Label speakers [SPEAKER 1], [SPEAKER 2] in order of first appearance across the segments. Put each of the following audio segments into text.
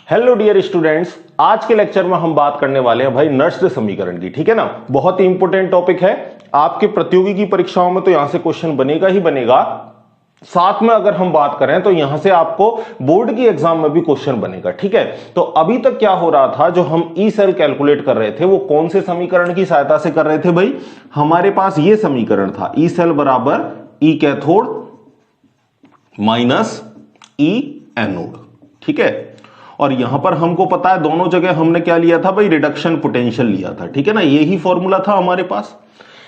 [SPEAKER 1] Hello dear students, आज के lecture में हम बात करने वाले हैं भाई नर्स्ड समीकरण की। ठीक है ना, बहुत ही इंपॉर्टेंट टॉपिक है आपके प्रतियोगी की परीक्षाओं में, तो यहां से क्वेश्चन बनेगा ही बनेगा। साथ में अगर हम बात करें तो यहां से आपको बोर्ड की एग्जाम में भी क्वेश्चन बनेगा। ठीक है, तो अभी तक क्या हो रहा था, जो हम ई सेल कैलकुलेट कर रहे थे वो कौन से समीकरण की सहायता से कर रहे थे भाई? हमारे पास ये समीकरण था, ई सेल बराबर ई कैथोड माइनस ई एनोड। ठीक है, और यहां पर हमको पता है दोनों जगह हमने क्या लिया था भाई? रिडक्शन पोटेंशियल लिया था। ठीक है ना, यही फॉर्मूला था हमारे पास।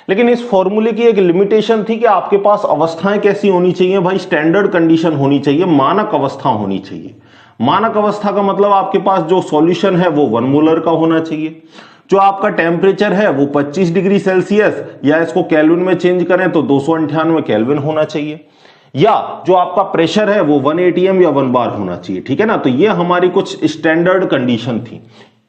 [SPEAKER 1] लेकिन इस फॉर्मूले की एक लिमिटेशन थी कि आपके पास अवस्थाएं कैसी होनी चाहिए भाई? स्टैंडर्ड कंडीशन होनी चाहिए, मानक अवस्था होनी चाहिए। मानक अवस्था का मतलब आपके पास जो सॉल्यूशन है वो 1 मोलर का होना चाहिए, जो आपका टेम्परेचर है वो 25 डिग्री सेल्सियस, या इसको केल्विन में चेंज करें तो 298 केल्विन होना चाहिए, या जो आपका प्रेशर है वो 1 atm या 1 बार होना चाहिए। ठीक है ना, तो ये हमारी कुछ स्टैंडर्ड कंडीशन थी।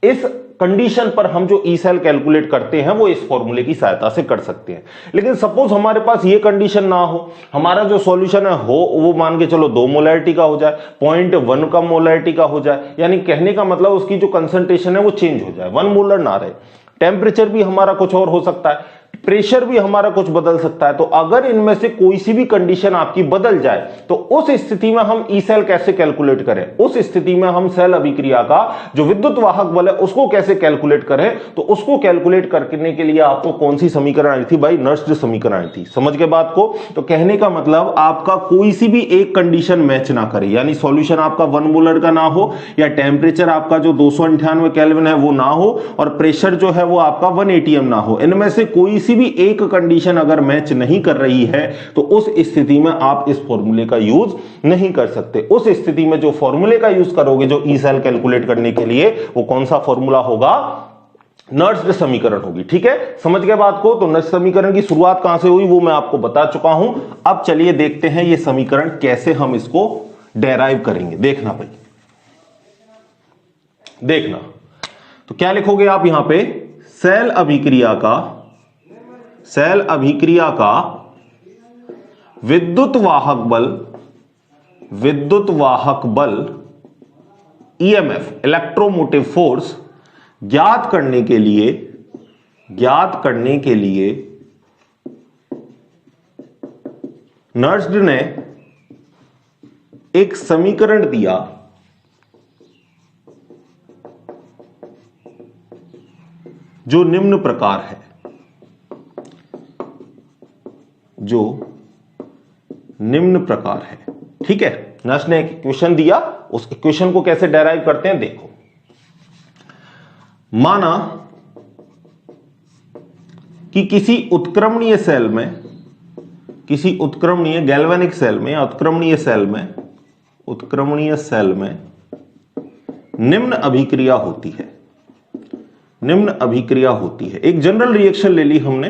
[SPEAKER 1] इस कंडीशन पर हम जो ई सेल कैलकुलेट करते हैं वो इस फॉर्मूले की सहायता से कर सकते हैं। लेकिन सपोज हमारे पास ये कंडीशन ना हो, हमारा जो सॉल्यूशन है हो वो मान के चलो 2 मोलैरिटी का हो जाए, 0.1 का मोलैरिटी का हो जाए, यानी कहने का मतलब उसकी जो कंसंट्रेशन है वो चेंज हो जाए, 1 मोलर ना रहे। टेम्परेचर भी हमारा कुछ और हो सकता है, प्रेशर भी हमारा कुछ बदल सकता है। तो अगर इनमें से कोई सी भी कंडीशन आपकी बदल जाए तो उस स्थिति में हम ई सेल कैसे कैलकुलेट करें? उस स्थिति में हम सेल अभिक्रिया का जो विद्युत वाहक बल है उसको कैसे कैलकुलेट करें? तो उसको कैलकुलेट करने के लिए आपको कौन सी समीकरण आई थी भाई? नर्स्ड समीकरण आई थी। समझ के बात को? तो कहने का मतलब आपका कोई सी भी एक कंडीशन मैच ना करे, यानी सॉल्यूशन आपका 1 मोलर का ना हो, या टेम्परेचर आपका जो 298 केल्विन है वो ना हो, और प्रेशर जो है वो आपका 1 atm ना हो। इनमें से कोई सी भी एक कंडीशन अगर मैच नहीं कर रही है तो उस स्थिति में आप इस फॉर्मूले का यूज नहीं कर सकते। उस स्थिति में जो फॉर्मूले का यूज करोगे जो ई सेल कैलकुलेट करने के लिए, वो कौन सा फॉर्मूला होगा? नर्स्ड समीकरण होगी। ठीक है, समझ गए बात को? तो नर्स्ड समीकरण की शुरुआत कहां से हुई वो मैं आपको बता चुका हूं। अब चलिए देखते हैं ये समीकरण कैसे हम इसको डेराइव करेंगे। देखना भाई, देखना। तो क्या लिखोगे आप यहां पे? सेल अभिक्रिया का विद्युत वाहक बल ईएमएफ इलेक्ट्रोमोटिव फोर्स ज्ञात करने के लिए नर्स्ड ने एक समीकरण दिया जो निम्न प्रकार है, ठीक है। नर्स्ड ने एक इक्वेशन दिया, उस इक्वेशन को कैसे डेराइव करते हैं देखो। माना कि किसी उत्क्रमणीय सेल में, किसी उत्क्रमणीय गैल्वेनिक सेल में या उत्क्रमणीय सेल में निम्न अभिक्रिया होती है। एक जनरल रिएक्शन ले ली हमने।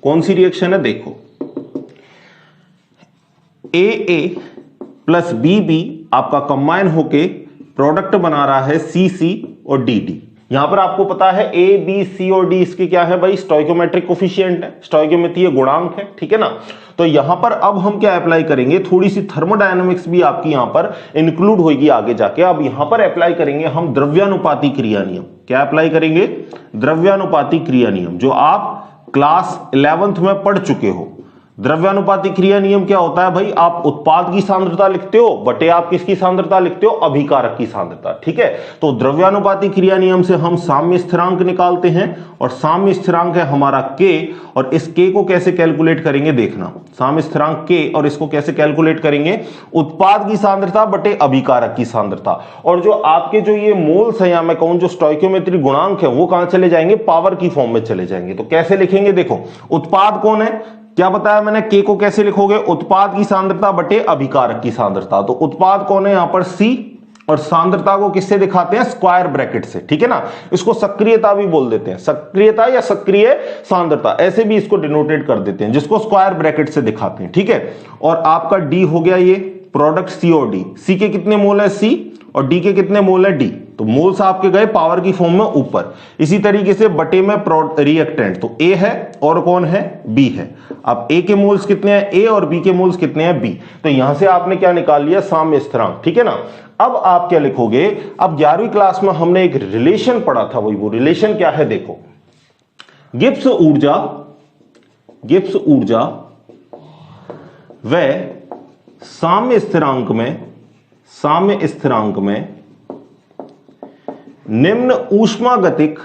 [SPEAKER 1] कौन सी रिएक्शन है देखो, AA प्लस BB आपका कंबाइन होके प्रोडक्ट बना रहा है CC और DD। यहां पर आपको पता है A, B, C और D इसके क्या है भाई? स्टोइकोमेट्रिक कोफिशिएंट है, स्टोइकोमेट्रिक गुणांक है। ठीक है ना, तो यहां पर अब हम क्या अप्लाई करेंगे? थोड़ी सी थर्मोडायनामिक्स भी आपकी यहां पर इंक्लूड होगी आगे जाके। अब यहां पर अप्लाई करेंगे हम द्रव्यानुपाती क्रिया नियम। क्या अप्लाई करेंगे? द्रव्यानुपाती क्रिया नियम, जो आप क्लास 11th में पढ़ चुके हो। द्रव्यानुपाती क्रिया नियम क्या होता है भाई? आप उत्पाद की सांद्रता लिखते हो बटे आप किसकी सांद्रता लिखते हो? अभिकारक की सांद्रता। ठीक है, तो द्रव्यानुपाती क्रिया नियम से हम साम्य स्थिरांक निकालते हैं, और साम्य स्थिरांक है हमारा K, और इस K को कैसे कैलकुलेट करेंगे देखना। साम्य स्थिरांक K, और इसको कैसे कैलकुलेट करेंगे? उत्पाद की सांद्रता बटे अभिकारक की सांद्रता। और जो आपके जो ये मोल्स है, या मैं कहूं जो स्टोइकोमेट्रिक गुणांक है, वो कहां चले जाएंगे? पावर की फॉर्म में चले जाएंगे। तो कैसे लिखेंगे देखो, उत्पाद कौन है? क्या बताया मैंने? K को कैसे लिखोगे? उत्पाद की सांद्रता बटे अभिकारक की सांद्रता। तो उत्पाद कौन है यहां पर? C, और सांद्रता को किससे दिखाते हैं? स्क्वायर ब्रैकेट से। ठीक है ना, इसको सक्रियता भी बोल देते हैं, सक्रियता या सक्रिय सांद्रता, ऐसे भी इसको डिनोटेट कर देते हैं, जिसको स्क्वायर ब्रैकेट से दिखाते हैं। ठीक है, और आपका D हो गया ये प्रोडक्ट C और D। C के कितने मोल है? C, और D के कितने मोल है? D। तो मोल्स आपके गए पावर की फॉर्म में ऊपर। इसी तरीके से बटे में रिएक्टेंट, तो A है और कौन है? B है। अब A के मोल्स कितने हैं? A, और B के मोल्स कितने हैं? B। तो यहां से आपने क्या निकाल लिया? साम्य स्थिरांक। ठीक है ना, अब आप क्या लिखोगे, अब 11वीं क्लास में हमने एक रिलेशन पढ़ा था, वही वो रिलेशन क्या है देखो, गिब्स ऊर्जा व साम्य स्थिरांक में निम्न ऊष्मागतिक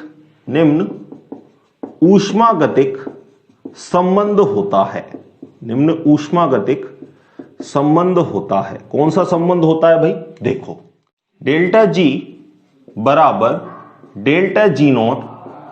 [SPEAKER 1] संबंध होता है। कौन सा संबंध होता है भाई, देखो डेल्टा जी बराबर delta G not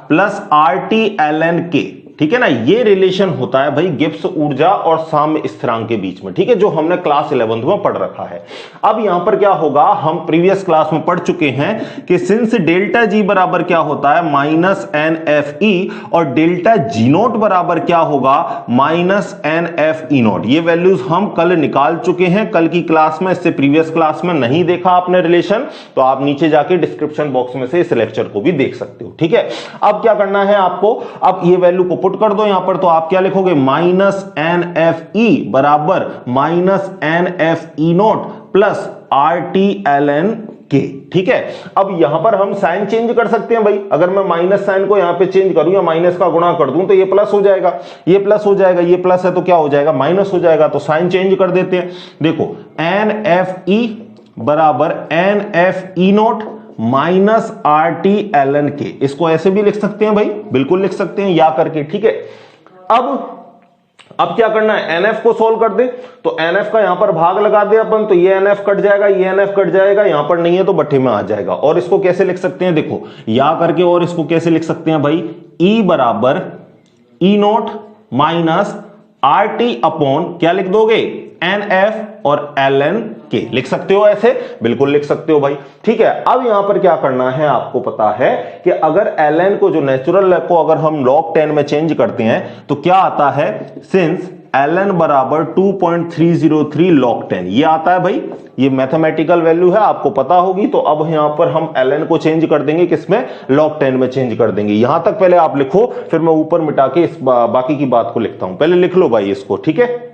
[SPEAKER 1] plus RT ln K, ठीक है ना, ये रिलेशन होता है भाई गिब्स ऊर्जा और साम्य स्थिरांक के बीच में, ठीक है, जो हमने क्लास 11th में पढ़ रखा है। अब यहां पर क्या होगा, हम प्रीवियस क्लास में पढ़ चुके हैं कि सिंस डेल्टा जी बराबर क्या होता है -NFE और डेल्टा जी नोट बराबर क्या होगा -NFE नोट, ये वैल्यूज हम कल निकाल चुके हैं कल की क्लास में। इससे प्रीवियस क्लास में नहीं देखा आपने रिलेशन तो आप नीचे जाके डिस्क्रिप्शन बॉक्स में से इस लेक्चर को भी देख सकते हो, ठीक है। अब क्या करना है आपको, अब ये वैल्यू को पुट कर दो यहां पर, तो आप क्या लिखोगे -NFE बराबर -NFE note plus RT ln K, ठीक है। अब यहां पर हम साइन चेंज कर सकते हैं भाई, अगर मैं माइनस साइन को यहां पे चेंज करूं या माइनस का गुणा कर दूं तो ये प्लस हो जाएगा, ये प्लस हो जाएगा, ये प्लस है तो क्या हो जाएगा माइनस हो जाएगा, तो साइन चेंज कर देते हैं। देखो NFE बराबर NFE note minus RT ln K, इसको ऐसे भी लिख सकते हैं भाई, बिल्कुल लिख सकते हैं या करके, ठीक है। अब क्या करना है, NF को सोल्व कर दे, तो NF का यहां पर भाग लगा दे अपन, तो ये NF कट जाएगा, ये NF कट जाएगा, यहां पर नहीं है तो बट्टे में आ जाएगा। और इसको कैसे लिख सकते हैं, देखो या करके, और इसको कैसे लिख सकते हैं भाई, E बराबर E note minus RT upon क्या लिख दोगे NF और ln K, लिख सकते हो ऐसे, बिल्कुल लिख सकते हो भाई, ठीक है। अब यहां पर क्या करना है, आपको पता है कि अगर ln को, जो नेचुरल को अगर हम log 10 में चेंज करते हैं तो क्या आता है, सिंस ln बराबर 2.303 log 10, ये आता है भाई, ये मैथमेटिकल वैल्यू है, आपको पता होगी। तो अब यहां पर हम ln को चेंज कर देंगे किसमें, log 10 में चेंज कर देंगे। यहां तक पहले आप लिखो, फिर मैं ऊपर मिटा के इस बाकी की बात को लिखता हूं। पहले लिख लो भाई इसको, ठीक है,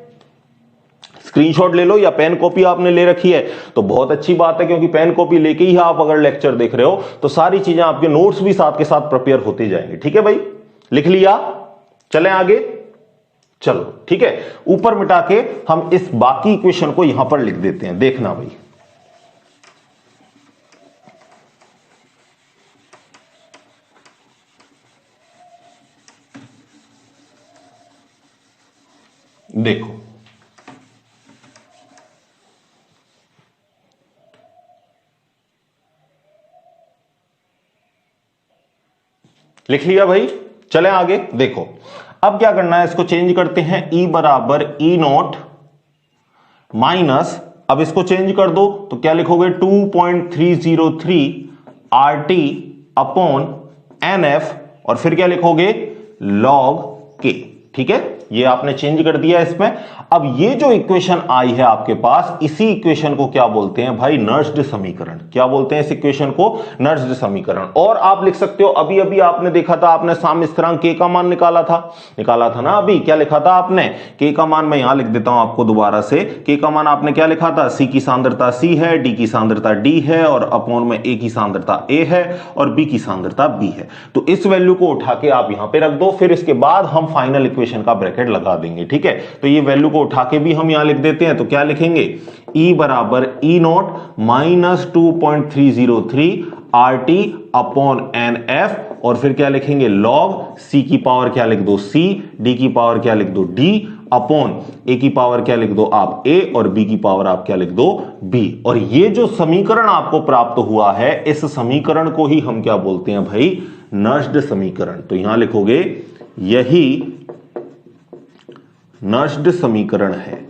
[SPEAKER 1] स्क्रीनशॉट ले लो, या पेन कॉपी आपने ले रखी है तो बहुत अच्छी बात है, क्योंकि पेन कॉपी लेके ही आप अगर लेक्चर देख रहे हो तो सारी चीजें आपके नोट्स भी साथ के साथ प्रिपेयर होते जाएंगे, ठीक है भाई। लिख लिया, चलें आगे, चलो ठीक है। ऊपर मिटा के हम इस बाकी इक्वेशन को यहां पर लिख देते हैं, देखना भाई। देखो लिख लिया भाई, चलें आगे। देखो अब क्या करना है, इसको चेंज करते हैं, E बराबर E नोट माइनस, अब इसको चेंज कर दो तो क्या लिखोगे 2.303 RT अपॉन NF और फिर क्या लिखोगे log K, ठीक है, ये आपने चेंज कर दिया इसमें। अब ये जो इक्वेशन आई है आपके पास, इसी इक्वेशन को क्या बोलते हैं भाई, नर्स्ड समीकरण। क्या बोलते हैं इस इक्वेशन को, नर्स्ड समीकरण। और आप लिख सकते हो, अभी अभी आपने देखा था, आपने साम्य स्थिरांक K का मान निकाला था ना अभी, क्या लिखा था आपने, K का मान मैं यहां लिख देता हूं आपको दोबारा से। K का मान आपने क्या लिखा था, C की सांद्रता C है, D की सांद्रता D है और अपॉन में A की सांद्रता A है और B की सांद्रता B है। तो इस वैल्यू को उठा के आप यहां पे रख दो, फिर इसके बाद हम फाइनल इक्वेशन का ब्रैकेट लगा देंगे, ठीक है। तो ये वैल्यू को उठा के भी हम यहां लिख देते हैं, तो क्या लिखेंगे, E बराबर E note minus 2.303 RT upon NF और फिर क्या लिखेंगे log C की पावर क्या लिख दो C, D की पावर क्या लिख दो D अपॉन A की पावर क्या लिख दो आप A और B की पावर आप क्या लिख दो B। और ये जो समीकरण आपको प्राप्त हुआ है, इस समीकरण को ही हम क्या बोलते हैं भाई, नर्स्ड समीकरण। तो यहां लिखोगे यही नर्स्ड समीकरण है,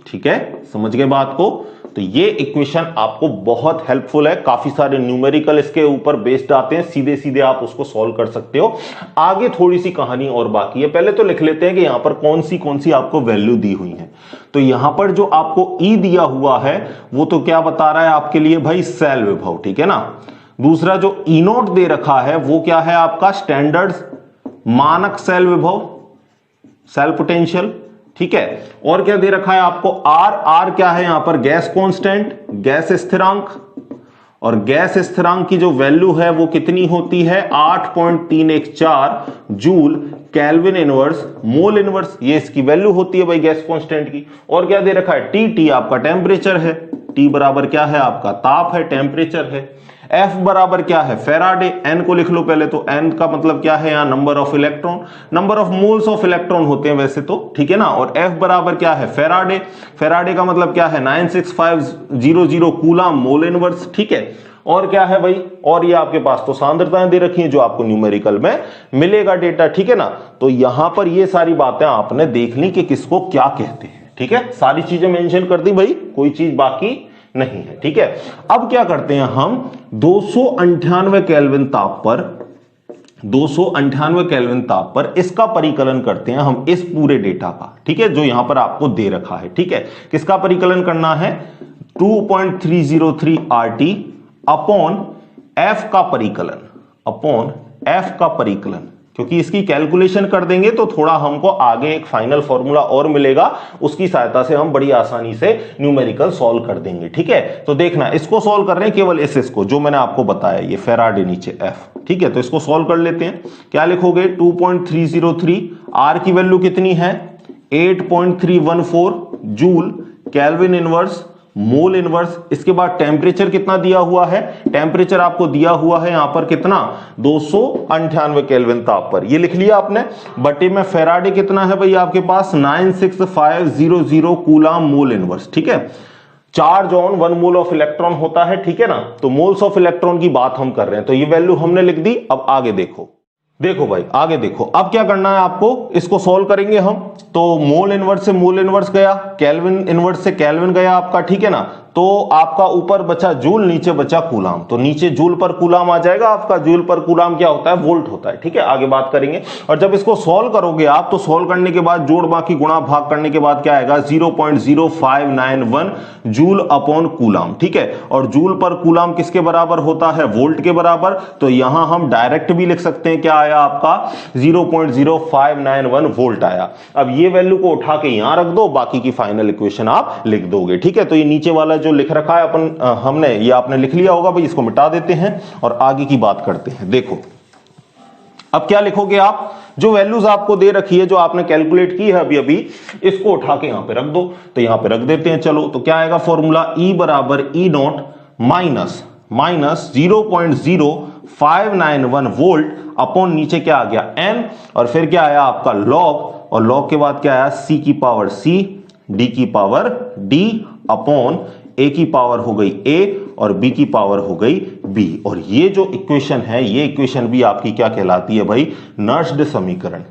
[SPEAKER 1] ठीक है, समझ गए बात को। तो ये इक्वेशन आपको बहुत हेल्पफुल है, काफी सारे न्यूमेरिकल इसके ऊपर बेस्ड आते हैं, सीधे सीधे आप उसको सॉल्व कर सकते हो। आगे थोड़ी सी कहानी और बाकी है, पहले तो लिख लेते हैं कि यहां पर कौन सी आपको वैल्यू दी हुई है। तो यहां पर जो आपको E दिया हुआ है वो तो क्या बता रहा है आपके लिए भाई, सेल विभव, ठीक है ना। दूसरा जो E नोट दे रखा है वो क्या है आपका, स्टैंडर्ड मानक सेल विभव, सेल पोटेंशियल, ठीक है। और क्या दे रखा है आपको, R क्या है यहां पर, गैस कांस्टेंट, गैस स्थिरांक, और गैस स्थिरांक की जो वैल्यू है वो कितनी होती है 8.314 joule kelvin inverse mole inverse, ये इसकी वैल्यू होती है भाई गैस कांस्टेंट की। और क्या दे रखा है टी आपका टेम्परेचर है, टी बराबर क्या है आपका ताप है, टेम्परेचर है। F बराबर क्या है फैराडे, N को लिख लो पहले, तो N का मतलब क्या है यहाँ number of electron, number of moles of electron होते हैं वैसे तो, ठीक है ना। और F बराबर क्या है फैराडे, फैराडे का मतलब क्या है 96500 कूलम मोल इनवर्स, ठीक है। और क्या है भाई, और ये आपके पास तो सांद्रताएं दे रखी हैं जो आपको न्यूमेरिकल में मिलेगा डेटा, ठीक है ना। तो यहां पर ये सारी बातें आपने देख ली कि किसको क्या कहते हैं, ठीक है। सारी चीजें मेंशन कर दी भाई, कोई चीज बाकी नहीं है, ठीक है। अब क्या करते हैं हम 298 केल्विन ताप पर, 298 केल्विन ताप पर इसका परिकलन करते हैं हम इस पूरे डेटा का, ठीक है, जो यहां पर आपको दे रखा है, ठीक है। किसका परिकलन करना है 2.303 RT अपॉन F का परिकलन, अपॉन F का परिकलन, क्योंकि इसकी कैलकुलेशन कर देंगे तो थोड़ा हमको आगे एक फाइनल फॉर्मूला और मिलेगा, उसकी सहायता से हम बड़ी आसानी से न्यूमेरिकल सॉल्व कर देंगे, ठीक है। तो देखना इसको सॉल्व कर रहे हैं केवल इसको जो मैंने आपको बताया, ये फैराडे नीचे F, ठीक है। तो इसको सॉल्व कर लेते हैं, क्या लिखोगे 2.303, R की वैल्यू कितनी है 8.314 joule kelvin inverse mole inverse. इसके बाद टेम्परेचर कितना दिया हुआ है, टेम्परेचर आपको दिया हुआ है यहां पर कितना 298 केल्विन ताप पर, ये लिख लिया आपने। बटे में फैराडे कितना है भाई आपके पास 96500 कूलम मोल इनवर्स, ठीक है। Charge on 1 mole of electron होता है, ठीक है ना। तो मोल्स ऑफ इलेक्ट्रॉन की बात हम कर रहे हैं, तो ये वैल्यू हमने लिख दी। अब आगे देखो, देखो भाई आगे देखो, अब क्या करना है आपको, इसको सॉल्व करेंगे हम। तो मोल इनवर्स से मोल इनवर्स गया, केल्विन इनवर्स से केल्विन गया आपका, ठीक है ना। तो आपका ऊपर बचा जूल, नीचे बचा कूलाम, तो नीचे जूल पर कूलाम आ जाएगा आपका। जूल पर कूलाम क्या होता है वोल्ट होता है, ठीक है। आगे बात करेंगे। और जब इसको सॉल्व करोगे आप, तो सॉल्व करने के बाद जोड़ बाकी गुणा भाग करने के बाद क्या आएगा 0.0591 जूल अपॉन कूलाम, ठीक है। और जूल पर कूलाम किसके बराबर होता है वोल्ट के बराबर, तो यहां हम डायरेक्ट भी लिख सकते हैं, क्या आया आपका 0.0591 वोल्ट आया। अब ये वैल्यू को उठा के यहां रख दो, बाकी की फाइनल इक्वेशन आप लिख दोगे, ठीक है। तो ये नीचे वाला जो लिख रखा है अपन हमने, ये आपने लिख लिया होगा भाई, इसको मिटा देते हैं और आगे की बात करते हैं। देखो अब क्या लिखोगे आप, जो वैल्यूज आपको दे रखी है, जो आपने कैलकुलेट की है अभी अभी, इसको उठा के यहां पे रख दो। तो यहां पे रख देते हैं, चलो। तो क्या आएगा फॉर्मूला, E बराबर E not minus 0.0591 volt upon नीचे क्या आ गया n, और फिर क्या आया आपका लॉग, और लॉग के बाद क्या आया C की पावर C, D की पावर D अपॉन A की पावर हो गई A और B की पावर हो गई B। और ये जो इक्वेशन है, ये इक्वेशन भी आपकी क्या कहलाती है भाई नर्स्ड समीकरण।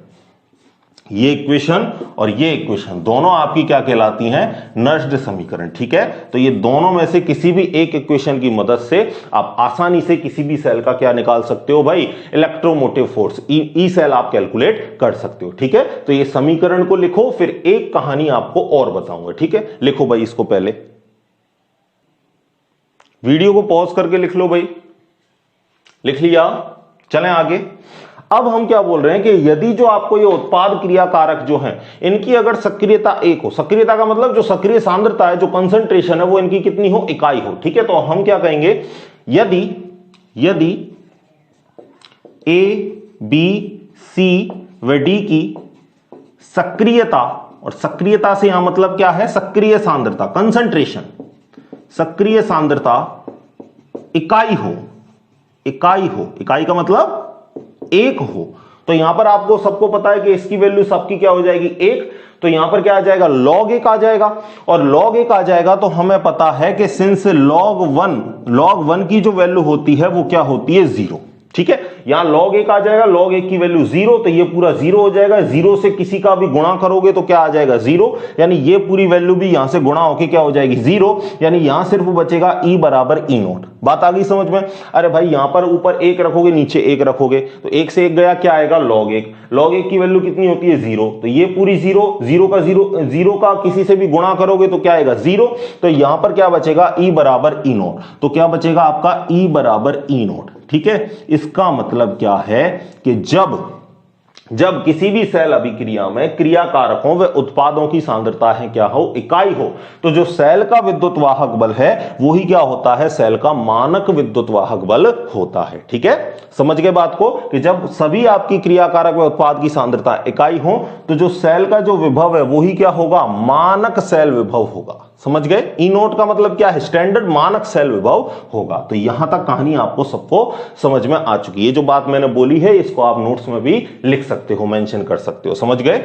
[SPEAKER 1] ये इक्वेशन और ये इक्वेशन दोनों आपकी क्या कहलाती हैं नर्स्ड समीकरण, ठीक है। तो ये दोनों में से किसी भी एक इक्वेशन की मदद से आप आसानी से किसी भी सेल का क्या निकाल सकते हो भाई इलेक्ट्रोमोटिव फोर्स, ई सेल आप कैलकुलेट कर सकते हो, ठीक है। तो ये समीकरण को लिखो, फिर एक कहानी आपको और बताऊंगा, ठीक है। लिखो भाई इसको, पहले वीडियो को पॉज करके लिख लो भाई, लिख लिया, चलें आगे। अब हम क्या बोल रहे हैं कि यदि जो आपको ये उत्पाद क्रिया कारक जो हैं, इनकी अगर सक्रियता 1 हो, सक्रियता का मतलब जो सक्रिय सांद्रता है, जो कंसंट्रेशन है, वो इनकी कितनी हो, इकाई हो, ठीक है। तो हम क्या कहेंगे, यदि A, B, C व D की सक्रियता, और सक्रियता से यहां मतलब क्या है सक्रिय सांद्रता, कंसंट्रेशन, सक्रिय सांद्रता इकाई हो, इकाई का मतलब 1 हो, तो यहां पर आपको सबको पता है कि इसकी वैल्यू सबकी क्या हो जाएगी 1। तो यहां पर क्या आ जाएगा log 1 आ जाएगा, और log 1 आ जाएगा तो हमें पता है कि सिंस log 1 की जो वैल्यू होती है वो क्या होती है 0, ठीक है। यहां log 1 आ जाएगा, log 1 की वैल्यू 0, तो ये पूरा 0 हो जाएगा। 0 से किसी का भी गुणा करोगे तो क्या आ जाएगा 0, यानी ये पूरी वैल्यू भी यहां से गुणा होके क्या हो जाएगी 0, यानी यहां सिर्फ बचेगा E बराबर E नोट। बात आ गई समझ में। अरे भाई यहां पर ऊपर 1 रखोगे, नीचे 1 रखोगे, तो 1 से 1 गया, क्या आएगा log 1। log 1 की वैल्यू कितनी होती है 0, तो ये पूरी 0 का किसी से भी गुणा करोगे तो क्या आएगा 0, तो यहां पर क्या बचेगा E बराबर E नोट। तो क्या बचेगा आपका E बराबर E नोट, ठीक है। इसका मतलब क्या है कि जब किसी भी सेल अभिक्रिया में क्रियाकारकों व उत्पादों की सांद्रता है क्या हो, इकाई हो, तो जो सेल का विद्युत वाहक बल है वो ही क्या होता है, सेल का मानक विद्युत वाहक बल होता है। ठीक है, समझ गए बात को कि जब सभी आपकी क्रियाकारक व उत्पाद की सांद्रता इकाई हो तो जो सेल का जो विभव है वो ही क्या होगा, मानक सेल विभव होगा। समझ गए, ई नोट का मतलब क्या है, स्टैंडर्ड मानक सेल विभव होगा। तो यहां तक कहानी आपको सबको समझ में आ चुकी है। जो बात मैंने बोली है इसको आप नोट्स में भी लिख सकते हो, मेंशन कर सकते हो। समझ गए,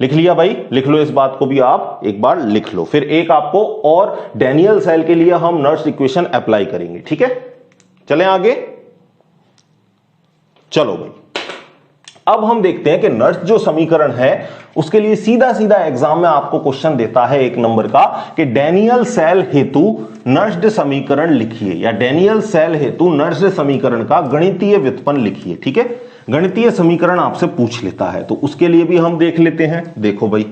[SPEAKER 1] लिख लिया भाई, लिख लो, इस बात को भी आप एक बार लिख लो। फिर एक आपको और डैनियल सेल के लिए हम नर्स इक्वेशन अप्लाई करेंगे। ठीक है, चलें आगे। चलो भाई, अब हम देखते हैं कि नर्स जो समीकरण है उसके लिए सीधा सीधा एग्जाम में आपको क्वेश्चन देता है 1 नंबर का कि डैनियल सेल हेतु नर्स्ड समीकरण लिखिए, या डैनियल सेल हेतु नर्स्ड समीकरण का गणितीय व्युत्पन्न लिखिए। ठीक है, गणितीय समीकरण आपसे पूछ लेता है तो उसके लिए भी हम देख लेते हैं। देखो भाई,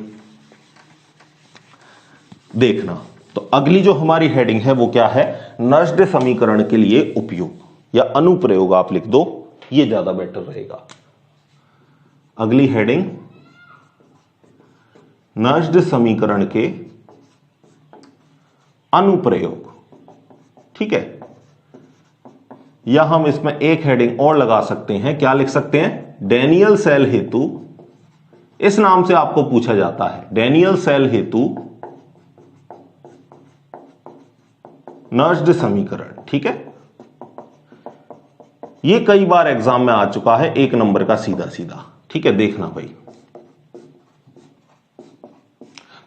[SPEAKER 1] देखना, तो अगली जो हमारी हेडिंग है वो क्या है, नर्स्ड समीकरण के लिए उपयोग या अनुप्रयोग आप लिख दो, ये ज्यादा बेटर रहेगा। अगली हेडिंग नर्स्ड समीकरण के अनुप्रयोग। ठीक है, या हम इसमें एक हेडिंग और लगा सकते हैं, क्या लिख सकते हैं, डैनियल सेल हेतु, इस नाम से आपको पूछा जाता है, डैनियल सेल हेतु नर्स्ड समीकरण। ठीक है, ये कई बार एग्जाम में आ चुका है, 1 नंबर का सीधा सीधा। ठीक है, देखना भाई,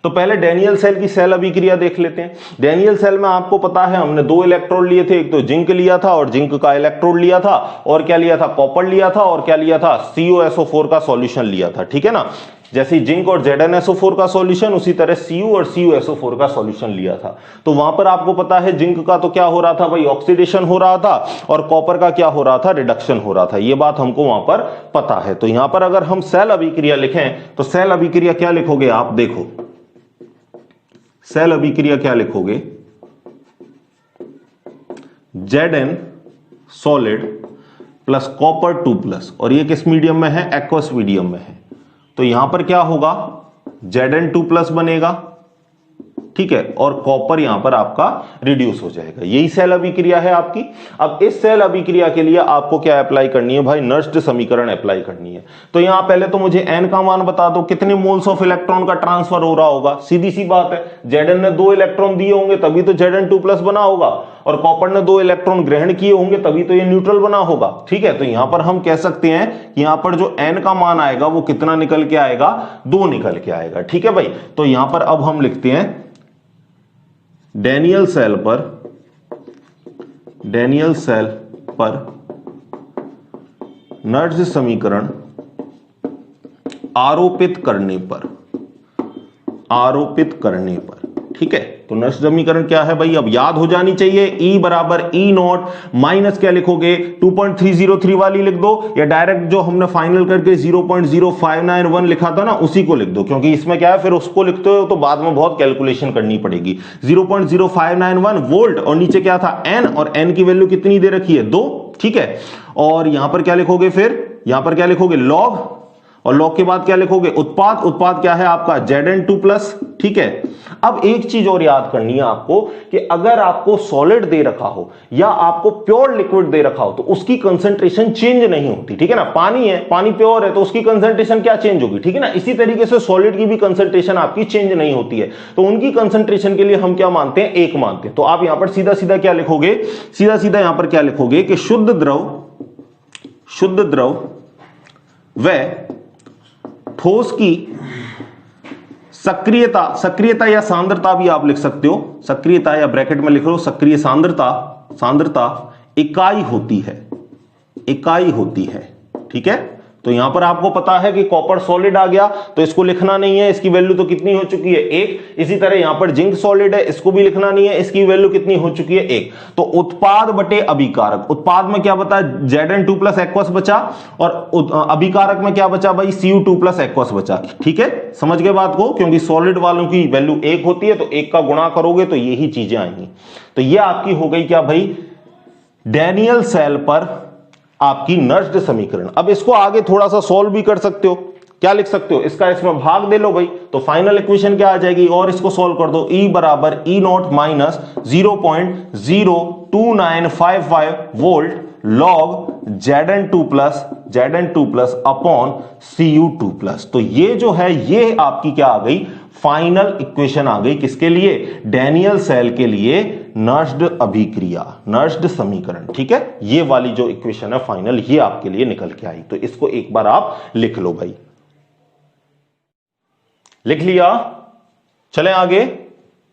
[SPEAKER 1] तो पहले डैनियल सेल की सेल अभिक्रिया देख लेते हैं। डैनियल सेल में आपको पता है हमने 2 इलेक्ट्रोड लिए थे, एक तो जिंक लिया था और जिंक का इलेक्ट्रोड लिया था, और क्या लिया था, कॉपर लिया था, और क्या लिया था, CuSO4 का सॉल्यूशन लिया था। ठीक है ना, जैसे जिंक और ZnSO4 का सॉल्यूशन, उसी तरह Cu और CuSO4 का सॉल्यूशन लिया था। तो वहां पर आपको पता है जिंक का तो क्या हो रहा था भाई, ऑक्सीडेशन हो रहा था, और कॉपर का क्या हो रहा था, रिडक्शन हो रहा था। ये बात हमको वहां पर पता है। तो यहां पर अगर हम सेल अभिक्रिया लिखें तो सेल अभिक्रिया क्या लिखोगे आप, देखो सेल अभिक्रिया क्या लिखोगे, Zn सॉलिड प्लस कॉपर 2+, और ये किस मीडियम में है, एक्वस मीडियम में है। तो यहां पर क्या होगा, Zn2+ बनेगा। ठीक है, और कॉपर यहां पर आपका रिड्यूस हो जाएगा। यही सेल अभिक्रिया है आपकी। अब इस सेल अभिक्रिया के लिए आपको क्या अप्लाई करनी है भाई, नर्स्ड समीकरण अप्लाई करनी है। तो यहां पहले तो मुझे n का मान बता दो, कितने मोल्स ऑफ इलेक्ट्रॉन का ट्रांसफर हो रहा होगा। सीधी सी बात है, Zn ने 2 इलेक्ट्रॉन दिए होंगे तभी तो Zn2+ बना होगा, और कॉपर ने 2 इलेक्ट्रॉन ग्रहण किए होंगे तभी तो ये न्यूट्रल बना होगा। ठीक है, तो यहां पर हम कह सकते हैं कि यहां पर जो n का मान आएगा वो कितना निकल के आएगा, 2 निकल के आएगा। ठीक है भाई, तो यहां पर अब हम लिखते हैं डैनियल सेल पर नर्स्ड समीकरण आरोपित करने पर, ठीक है। तो नर्स्ड समीकरण क्या है भाई, अब याद हो जानी चाहिए, E बराबर E नॉट माइनस क्या लिखोगे, 2.303 वाली लिख दो, या डायरेक्ट जो हमने फाइनल करके 0.0591 लिखा था ना उसी को लिख दो, क्योंकि इसमें क्या है फिर उसको लिखते हो तो बाद में बहुत कैलकुलेशन करनी पड़ेगी। 0.0591 वोल्ट, और नीचे क्या था N, और N की वैल्यू कितनी दे रखी है, 2। ठीक है, और यहां पर क्या लिखोगे, फिर यहां पर क्या लिखोगे, लॉग, और लॉग के बाद क्या लिखोगे, उत्पाद क्या है आपका Zn2+। ठीक है, अब एक चीज और याद करनी है आपको कि अगर आपको सॉलिड दे रखा हो या आपको प्योर लिक्विड दे रखा हो तो उसकी कंसंट्रेशन चेंज नहीं होती। ठीक है ना, पानी है, पानी प्योर है तो उसकी कंसंट्रेशन क्या चेंज होगी। ठीक है ना, इसी तरीके से सॉलिड की भी कंसंट्रेशन आपकी चेंज नहीं होती है। तो उनकी कंसंट्रेशन के लिए हम क्या मानते हैं, 1 मानते हैं। तो आप यहां पर सीधा सीधा क्या लिखोगे, सीधा सीधा यहां पर क्या लिखोगे कि शुद्ध द्रव व ठोस की सक्रियता या सांद्रता भी आप लिख सकते हो, सक्रियता या ब्रैकेट में लिख लो सक्रिय सांद्रता इकाई होती है। ठीक है, तो यहां पर आपको पता है कि कॉपर सॉलिड आ गया तो इसको लिखना नहीं है, इसकी वैल्यू तो कितनी हो चुकी है, 1। इसी तरह यहां पर जिंक सॉलिड है, इसको भी लिखना नहीं है, इसकी वैल्यू कितनी हो चुकी है, 1। तो उत्पाद बटे अभिकारक, उत्पाद में क्या बता, Zn2+ एक्वस बचा, और अभिकारक में क्या बचा भाई, Cu2+ एक्वस बचा। ठीक है, समझ गए बात को, क्योंकि सॉलिड वालों की वैल्यू 1 होती है तो 1 का गुणा करोगे तो यही चीजें आएंगी। तो ये आपकी हो गई क्या भाई, डैनियल सेल पर आपकी नर्स्ड समीकरण। अब इसको आगे थोड़ा सा सॉल्व भी कर सकते हो। क्या लिख सकते हो, इसका इसमें भाग दे लो भाई, तो फाइनल इक्वेशन क्या आ जाएगी, और इसको सॉल्व कर दो, E बराबर E naught minus 0.02955 volt log Zn2 plus upon Cu2 plus. तो ये जो है ये आपकी क्या आ गई, फाइनल इक्वेशन आ गई, किसके लिए, डैनियल सेल के लिए नर्स्ड अभिक्रिया, नर्स्ड समीकरण। ठीक है, ये वाली जो इक्वेशन है फाइनल, ये आपके लिए निकल के आई। तो इसको एक बार आप लिख लो भाई, लिख लिया। चलें आगे,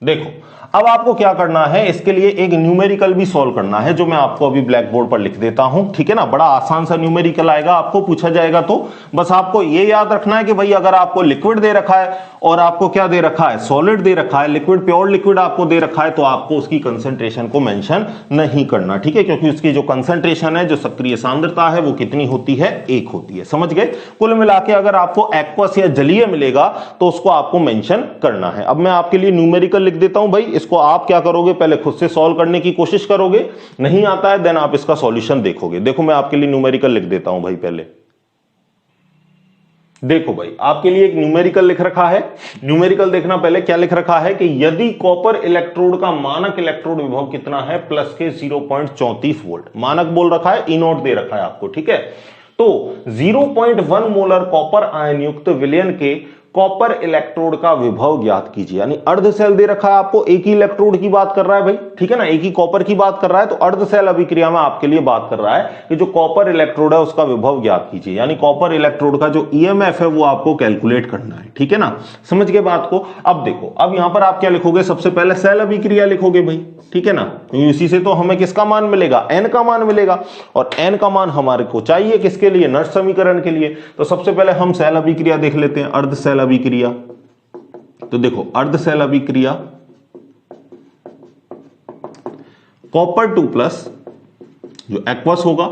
[SPEAKER 1] देखो अब आपको क्या करना है, इसके लिए एक न्यूमेरिकल भी सॉल्व करना है, जो मैं आपको अभी ब्लैक बोर्ड पर लिख देता हूं। ठीक है ना, बड़ा आसान सा न्यूमेरिकल आएगा, आपको पूछा जाएगा तो बस आपको ये याद रखना है कि भाई अगर आपको लिक्विड दे रखा है और आपको क्या दे रखा है, सॉलिड दे रखा है, लिक्विड प्योर लिक्विड आपको दे रखा है, तो आपको उसकी कंसंट्रेशन को मेंशन नहीं करना। ठीक है, क्योंकि उसकी जो कंसंट्रेशन है, जो सक्रिय सांद्रता है, वो कितनी होती है, 1 होती है। समझ गए। कुल मिला के अगर आपको एक्वस या जलीय मिलेगा तो उसको आपको मेंशन करना है। अब मैं आपके लिए न्यूमेरिकल लिख देता हूं भाई, इसको आप क्या करोगे, पहले खुद से सॉल्व करने की कोशिश करोगे, नहीं आता है देन आप इसका सॉल्यूशन देखोगे। देखो मैं आपके लिए न्यूमेरिकल लिख देता हूं भाई, पहले देखो भाई आपके लिए एक न्यूमेरिकल लिख रखा है। न्यूमेरिकल देखना पहले, क्या लिख रखा है कि यदि कॉपर इलेक्ट्रोड का मानक इलेक्ट्रोड विभव कितना है, प्लस के 0.34 वोल्ट मानक बोल रखा है, ई नॉट दे रखा है आपको। ठीक है, तो 0.1 मोलर कॉपर आयन युक्त विलयन के कॉपर इलेक्ट्रोड का विभव ज्ञात कीजिए। यानी अर्ध सेल दे रखा है आपको, एक ही इलेक्ट्रोड की बात कर रहा है भाई, ठीक है ना, एक ही कॉपर की बात कर रहा है, तो अर्ध सेल अभिक्रिया में आपके लिए बात कर रहा है कि जो कॉपर इलेक्ट्रोड है उसका विभव ज्ञात कीजिए। यानी कॉपर इलेक्ट्रोड का जो ईएमएफ है वो आपको कैलकुलेट करना है। ठीक है ना, समझ गए बात को। अब देखो, अब यहां पर आप क्या लिखोगे, सबसे पहले सेल अभिक्रिया लिखोगे भाई, ठीक है ना, इसी से तो हमें किसका मान मिलेगा, एन का मान मिलेगा, और एन का मान हमारे को चाहिए किसके लिए, नर्स समीकरण के लिए। तो सबसे पहले हम सेल अभिक्रिया देख लेते हैं, अर्ध सेल अभिक्रिया। तो देखो अर्ध सेल अभिक्रिया, कॉपर 2 प्लस जो एक्वस होगा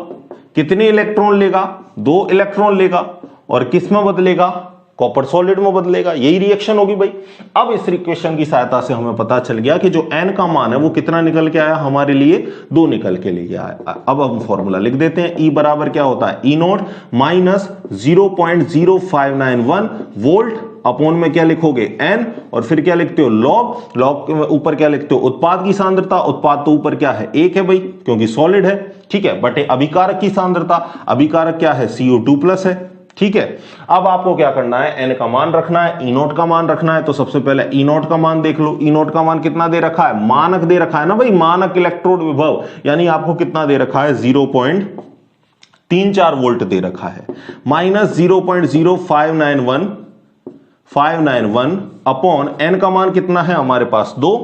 [SPEAKER 1] कितने इलेक्ट्रॉन लेगा, 2 इलेक्ट्रॉन लेगा, और किस में बदलेगा, कॉपर सॉलिड में बदलेगा। यही रिएक्शन होगी भाई। अब इस इक्वेशन की सहायता से हमें पता चल गया कि जो एन का मान है वो कितना निकल के आया हमारे लिए, 2 निकल के लिए आया। अब हम फॉर्मूला लिख देते हैं, ई बराबर क्या होता है, ई नॉट माइनस 0.0591 वोल्ट अपॉन में क्या लिखोगे, एन, और फिर क्या लिखते हो, लॉग, लॉग के ऊपर क्या लिखते हो, उत्पाद की सांद्रता, उत्पाद तो ऊपर क्या है, 1 है भाई क्योंकि सॉलिड है, ठीक है, बटे अभिकारक की सांद्रता, अभिकारक क्या है, CO2 प्लस है। ठीक है, अब आपको क्या करना है, एन का मान रखना है, ई नॉट का मान रखना है। तो सबसे पहले ई नॉट का मान देख लो, ई नॉट का मान कितना दे रखा है, मानक दे रखा है ना भाई, मानक इलेक्ट्रोड विभव, यानी आपको कितना दे रखा है, 0.34 वोल्ट दे रखा है, माइनस 0.0591 अपॉन एन का मान कितना है हमारे पास, 2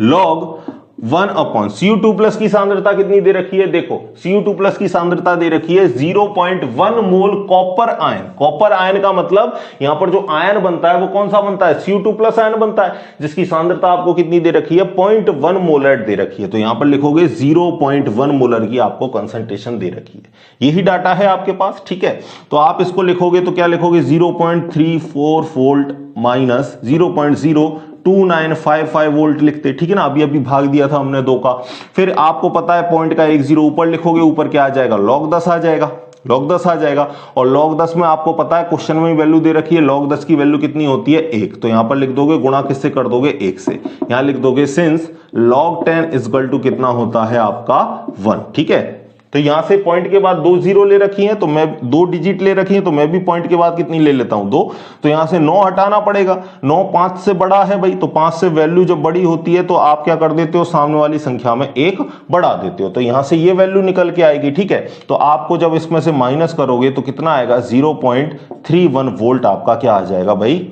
[SPEAKER 1] लॉग 1 अपॉन Cu2 प्लस की सांद्रता कितनी दे रखी है, देखो Cu2 प्लस की सांद्रता दे रखी है 0.1 मोल कॉपर आयन। कॉपर आयन का मतलब यहां पर जो आयन बनता है वो कौन सा बनता है, Cu2 प्लस आयन बनता है, जिसकी सांद्रता आपको कितनी दे रखी है, 0.1 मोलर दे रखी है। तो यहां पर लिखोगे 0.1 मोलर की आपको कंसंट्रेशन दे रखी है, यही डाटा है आपके पास। ठीक है, तो आप इसको लिखोगे तो क्या लिखोगे, 0.34 वोल्ट माइनस 0.02955 वोल्ट लिखते, ठीक है ना, अभी अभी भाग दिया था हमने 2 का। फिर आपको पता है पॉइंट का 1 0 ऊपर लिखोगे, ऊपर क्या आ जाएगा, log 10 आ जाएगा, log 10 आ जाएगा। और log 10 में आपको पता है क्वेश्चन में वैल्यू दे रखी है, log 10 की वैल्यू कितनी होती है, 1। तो यहां पर लिख दोगे, गुणा किससे कर दोगे, 1 से। यहां लिख दोगे सिंस log 10 इक्वल टू कितना होता है आपका 1। ठीक है, तो यहां से पॉइंट के बाद 2 0 ले रखी हैं, तो मैं 2 डिजिट ले रखी हैं, तो मैं भी पॉइंट के बाद कितनी ले लेता हूं, 2। तो यहां से 9 हटाना पड़ेगा, 9 5 से बड़ा है भाई, तो 5 से वैल्यू जब बड़ी होती है तो आप क्या कर देते हो, सामने वाली संख्या में 1 बढ़ा देते हो, तो यहां से ये वैल्यू निकल के आएगी। ठीक है, तो आपको जब इसमें से माइनस करोगे तो कितना आएगा, 0.31 वोल्ट आपका क्या आ जाएगा भाई,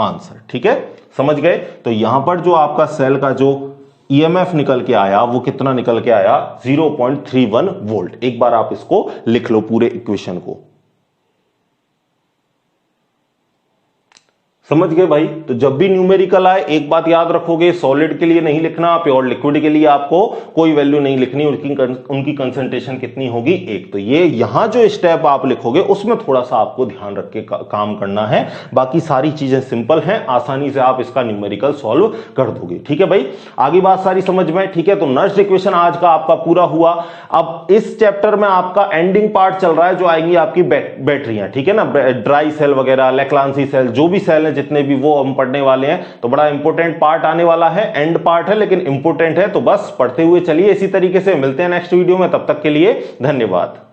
[SPEAKER 1] आंसर। ठीक है, समझ गए। तो यहां पर जो आपका सेल का जो ईएमएफ निकल के आया वो कितना निकल के आया, 0.31 वोल्ट। एक बार आप इसको लिख लो पूरे इक्वेशन को, समझ गए भाई। तो जब भी न्यूमेरिकल आए एक बात याद रखोगे, सॉलिड के लिए नहीं लिखना, प्योर लिक्विड के लिए आपको कोई वैल्यू नहीं लिखनी, उनकी कंसंट्रेशन कितनी होगी 1। तो ये यहां जो स्टेप आप लिखोगे उसमें थोड़ा सा आपको ध्यान रख के काम करना है, बाकी सारी चीजें सिंपल हैं, आसानी से आप इसका न्यूमेरिकल सॉल्व कर दोगे। ठीक है भाई, आगे बात सारी समझ में। ठीक है, तो नर्स्ड इक्वेशन आज का आपका पूरा हुआ। अब इस चैप्टर में आपका एंडिंग पार्ट चल रहा है, जो आएंगी आपकी बैटरियां, ठीक है ना, ड्राई सेल वगैरह, लेक्लांसी सेल, जो भी सेल है जितने भी, वो हम पढ़ने वाले हैं। तो बड़ा इंपॉर्टेंट पार्ट आने वाला है, एंड पार्ट है लेकिन इंपॉर्टेंट है, तो बस पढ़ते हुए चलिए। इसी तरीके से मिलते हैं नेक्स्ट वीडियो में, तब तक के लिए धन्यवाद।